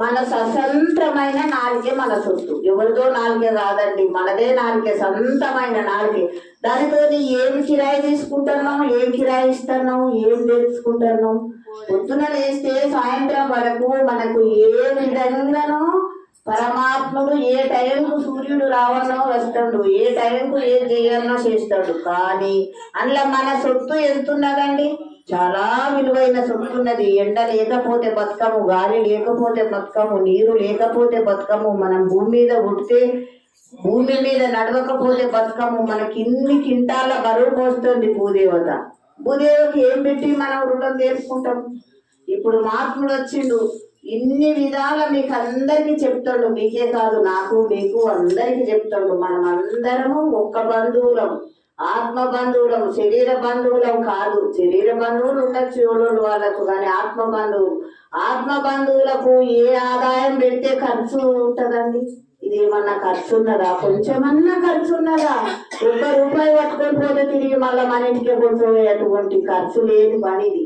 మన స్వతంత్రమైన నాలుకే మన సొత్తు, ఎవరిదో నాలుకే కాదండి, మనదే నాలుకే, సొంతమైన నాలుకే. దానితో ఏం కిరాయి తీసుకుంటున్నాం, ఏం కిరాయి ఇస్తున్నాం, ఏం తెలుసుకుంటున్నాం? పొద్దున లేస్తే సాయంత్రం వరకు మనకు ఏ విధంగానూ పరమాత్ముడు ఏ టైంకు సూర్యుడు రావనో వస్తాడు, ఏ టైంకు ఏ చేయాలనో చేస్తాడు. కానీ అందులో మన సొత్తు ఎంతున్నదండి? చాలా విలువైన సొత్తు ఉన్నది. ఎండ లేకపోతే బతకము, గాలి లేకపోతే బతకము, నీరు లేకపోతే బతకము, మనం భూమి మీద పుడితే భూమి మీద నడవకపోతే బతకము. మనకి ఇన్ని కింటాల బరువు పోస్తుంది భూదేవత. భూదేవకి ఏం పెట్టి మనం రుణం తీర్చుకుంటాం? ఇప్పుడు మహాత్ముడు వచ్చిండు, ఇన్ని విధాల మీకు అందరికీ చెప్తాడు. మీకే కాదు, నాకు మీకు అందరికీ చెప్తాడు. మనం అందరము ఒక్క బంధువులం, ఆత్మ బంధువులం, శరీర బంధువులం కాదు. శరీర బంధువులు ఉండొచ్చు ఎవరు వాళ్ళకు, కానీ ఆత్మ బంధువులు. ఆత్మ బంధువులకు ఏ ఆదాయం పెడితే ఖర్చు ఉంటుందండి? ఇది ఏమన్నా ఖర్చు ఉన్నదా? కొంచెమన్నా ఖర్చు ఉన్నదా? ఒక్క రూపాయి పట్టుకొని పోతే తిరిగి మళ్ళీ మన ఇంటికి కొంచెం అటువంటి ఖర్చు లేదు పనిది.